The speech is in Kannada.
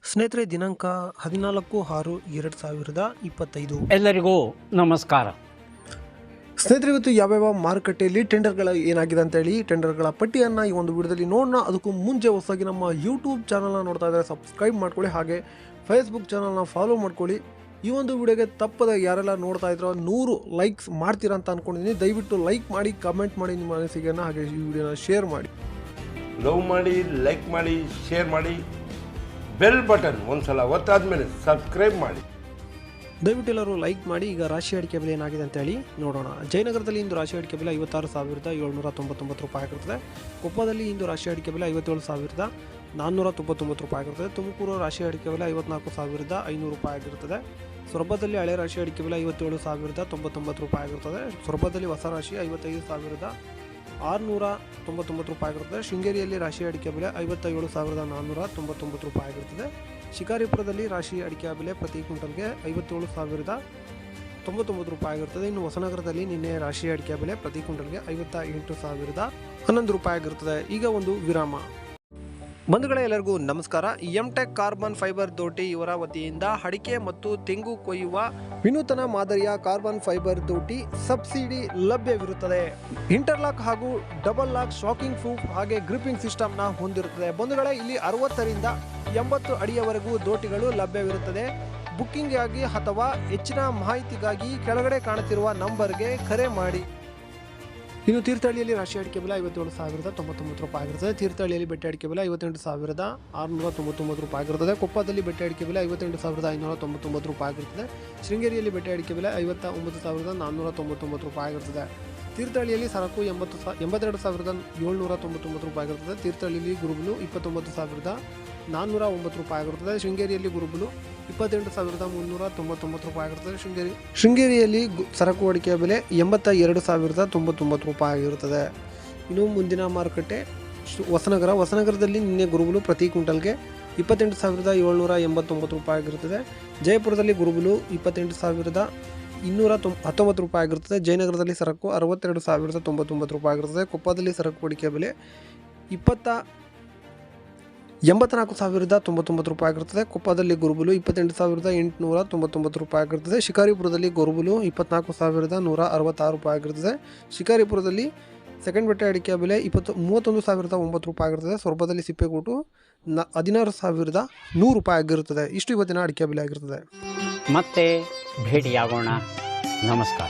ಸ್ನೇಹಿತರೆ, ದಿನಾಂಕ 14/6/2025. ಎಲ್ಲರಿಗೂ ನಮಸ್ಕಾರ. ಸ್ನೇಹಿತರೆ, ಇವತ್ತು ಯಾವ್ಯಾವ ಮಾರುಕಟ್ಟೆಯಲ್ಲಿ ಟೆಂಡರ್ಗಳ ಏನಾಗಿದೆ ಅಂತೇಳಿ ಟೆಂಡರ್ಗಳ ಪಟ್ಟಿಯನ್ನು ಈ ಒಂದು ವಿಡಿಯೋದಲ್ಲಿ ನೋಡೋಣ. ಅದಕ್ಕೂ ಮುಂಚೆ ಹೊಸದಾಗಿ ನಮ್ಮ ಯೂಟ್ಯೂಬ್ ಚಾನಲ್ನ ನೋಡ್ತಾ ಇದ್ದಾರೆ, ಸಬ್ಸ್ಕ್ರೈಬ್ ಮಾಡ್ಕೊಳ್ಳಿ. ಹಾಗೆ ಫೇಸ್ಬುಕ್ ಚಾನಲ್ನ ಫಾಲೋ ಮಾಡ್ಕೊಳ್ಳಿ. ಈ ಒಂದು ವಿಡಿಯೋಗೆ ತಪ್ಪದ ಯಾರೆಲ್ಲ ನೋಡ್ತಾ ಇದ್ರೋ 100 ಲೈಕ್ಸ್ ಮಾಡ್ತೀರಾ ಅಂತ ಅಂದ್ಕೊಂಡಿದ್ದೀನಿ. ದಯವಿಟ್ಟು ಲೈಕ್ ಮಾಡಿ, ಕಮೆಂಟ್ ಮಾಡಿ ನಿಮ್ಮ ಅನಿಸಿಕೆಯನ್ನು. ಹಾಗೆ ಈ ವಿಡಿಯೋನ ಶೇರ್ ಮಾಡಿ, ಲವ್ ಮಾಡಿ, ಲೈಕ್ ಮಾಡಿ, ಶೇರ್ ಮಾಡಿ, ಬೆಲ್ ಬಟನ್ ಒಂದ್ಸಲ ಒತ್ತಾದ್ಮೇಲೆ ಸಬ್ಸ್ಕ್ರೈಬ್ ಮಾಡಿ. ದಯವಿಟ್ಟು ಎಲ್ಲರೂ ಲೈಕ್ ಮಾಡಿ. ಈಗ ರಾಶಿ ಅಡಿಕೆ ಬೆಲೆ ಏನಾಗಿದೆ ಅಂತೇಳಿ ನೋಡೋಣ. ಜಯನಗರದಲ್ಲಿ ಇಂದು ರಾಶಿ ಅಡಿಕೆ ಬೆಲೆ 56,799 ರೂಪಾಯಿ ಆಗಿರ್ತದೆ. ಕೊಪ್ಪದಲ್ಲಿ ಇಂದು ರಾಶಿ ಅಡಿಕೆ ಬೆಲೆ 57,499 ರೂಪಾಯಿ ಆಗಿರ್ತದೆ. ತುಮಕೂರು ರಾಶಿ ಅಡಿಕೆ ಬೆಲೆ 54,500 ರೂಪಾಯಿ ಆಗಿರುತ್ತದೆ. ಸೊರಬದಲ್ಲಿ ಹಳೆ ರಾಶಿ ಅಡಿಕೆ ಬೆಲೆ 57,099 ರೂಪಾಯಿ ಆಗಿರ್ತದೆ. ಸೊರಬದಲ್ಲಿ ಹೊಸ ರಾಶಿ 55,699 ರೂಪಾಯಿ ಆಗಿರುತ್ತದೆ. ಶೃಂಗೇರಿಯಲ್ಲಿ ರಾಶಿ ಅಡಿಕೆ ಬೆಲೆ 57,499 ರೂಪಾಯಿ ಆಗಿರುತ್ತದೆ. ಶಿಕಾರಿಪುರದಲ್ಲಿ ರಾಶಿ ಅಡಿಕೆ ಬೆಲೆ ಪ್ರತಿ ಕ್ವಿಂಟಲ್ಗೆ 57,099 ರೂಪಾಯಿ ಆಗಿರುತ್ತದೆ. ಇನ್ನು ಹೊಸನಗರದಲ್ಲಿ ನಿನ್ನೆ ರಾಶಿ ಅಡಿಕೆ ಬೆಲೆ ಪ್ರತಿ ಕ್ವಿಂಟಲ್ಗೆ 58,011 ರೂಪಾಯಿ ಆಗಿರುತ್ತದೆ. ಈಗ ಒಂದು ವಿರಾಮ. ಬಂಧುಗಳೇ, ಎಲ್ಲರಿಗೂ ನಮಸ್ಕಾರ. ಎಂಟೆಕ್ ಕಾರ್ಬನ್ ಫೈಬರ್ ದೋಟಿ ಇವರ ವತಿಯಿಂದ ಅಡಿಕೆ ಮತ್ತು ತೆಂಗು ಕೊಯ್ಯುವ ವಿನೂತನ ಮಾದರಿಯ ಕಾರ್ಬನ್ ಫೈಬರ್ ದೋಟಿ ಸಬ್ಸಿಡಿ ಲಭ್ಯವಿರುತ್ತದೆ. ಇಂಟರ್ಲಾಕ್ ಹಾಗೂ ಡಬಲ್ ಲಾಕ್ ಶಾಕಿಂಗ್ ಪ್ರೂಫ್ ಹಾಗೆ ಗ್ರಿಪ್ಪಿಂಗ್ ಸಿಸ್ಟಮ್ನ ಹೊಂದಿರುತ್ತದೆ. ಬಂಧುಗಳೇ, ಇಲ್ಲಿ 60ರಿಂದ 80 ಅಡಿಯವರೆಗೂ ದೋಟಿಗಳು ಲಭ್ಯವಿರುತ್ತದೆ. ಬುಕ್ಕಿಂಗ್ಗಾಗಿ ಅಥವಾ ಹೆಚ್ಚಿನ ಮಾಹಿತಿಗಾಗಿ ಕೆಳಗಡೆ ಕಾಣುತ್ತಿರುವ ನಂಬರ್ಗೆ ಕರೆ ಮಾಡಿ. ಇನ್ನು ತೀರ್ಥಹಳ್ಳಿಯಲ್ಲಿ ರಾಶಿ ಅಡಿಕೆ ಬೆಲೆ 57,099 ರೂಪಾಯಿ ಆಗಿರುತ್ತದೆ. ತೀರ್ಥಹಳ್ಳಿಯಲ್ಲಿ ಬೆಟ್ಟೆ ಅಡಿಕೆ ಬೆಲೆ 58,699 ರೂಪಾಯಿ ಆಗಿರುತ್ತದೆ. ಕೊಪ್ಪದಲ್ಲಿ ಬೆಟ್ಟೆ ಅಡಿಕೆ ಬೆಲೆ 58,599 ರೂಪಾಯಿ ಆಗಿರುತ್ತದೆ. ಶೃಂಗೇರಿಯಲ್ಲಿ ಬೆಟ್ಟೆ ಅಡಿಕೆ ಬೆಲೆ 59,499 ರೂಪಾಯಿ ಆಗಿರುತ್ತದೆ. ತೀರ್ಥಹಳ್ಳಿಯಲ್ಲಿ ಸರಕು 82,799 ರೂಪಾಯಿ ಆಗಿರುತ್ತದೆ. ತೀರ್ಥಹಳ್ಳಿಯಲ್ಲಿ ಗುರುಬಲು 29,409 ರೂಪಾಯಿ ಆಗಿರುತ್ತದೆ. ಶೃಂಗೇರಿಯಲ್ಲಿ ಗುರುಬಲು 28,399 ರೂಪಾಯಿ ಆಗಿರುತ್ತದೆ. ಶೃಂಗೇರಿಯಲ್ಲಿ ಸರಕು ಅಡಿಕೆಯ ಬೆಲೆ 82,099 ರೂಪಾಯಿ ಆಗಿರುತ್ತದೆ. ಇನ್ನು ಮುಂದಿನ ಮಾರುಕಟ್ಟೆ ಹೊಸನಗರದಲ್ಲಿ ನಿನ್ನೆ ಗುರುಬಲು ಪ್ರತಿ ಕ್ವಿಂಟಲ್ಗೆ 28,789 ರೂಪಾಯಿ ಆಗಿರುತ್ತದೆ. ಜಯಪುರದಲ್ಲಿ ಗುರುಬಲು 28,219 ರೂಪಾಯಿ ಆಗಿರುತ್ತದೆ. ಜಯನಗರದಲ್ಲಿ ಸರಕು 62,099 ರೂಪಾಯಿ ಆಗಿರುತ್ತದೆ. ಕೊಪ್ಪದಲ್ಲಿ ಸರಕು ಅಡಿಕೆಯ ಬೆಲೆ 84,099 ರೂಪಾಯಿ ಆಗಿರುತ್ತದೆ. ಕೊಪ್ಪದಲ್ಲಿ ಗುರುಬಲು 28,899 ರೂಪಾಯಿ ಆಗಿರುತ್ತದೆ. ಶಿಕಾರಿಪುರದಲ್ಲಿ ಗುರುಬಲು 24,166 ರೂಪಾಯಿ ಆಗಿರುತ್ತದೆ. ಶಿಕಾರಿಪುರದಲ್ಲಿ ಸೆಕೆಂಡ್ ಬೆಟ್ಟೆ ಅಡಿಕೆಯ ಬೆಲೆ 31,009 ರೂಪಾಯಿ ಆಗಿರುತ್ತದೆ. ಸೊರಬದಲ್ಲಿ ಸಿಪ್ಪೆಗೂಟು 16,100 ರೂಪಾಯಿ ಆಗಿರುತ್ತದೆ. ಇಷ್ಟು ಇವತ್ತಿನ ಅಡಿಕೆ ಬೆಲೆ ಆಗಿರುತ್ತದೆ. ಮತ್ತೆ ಭೇಟಿಯಾಗೋಣ. ನಮಸ್ಕಾರ.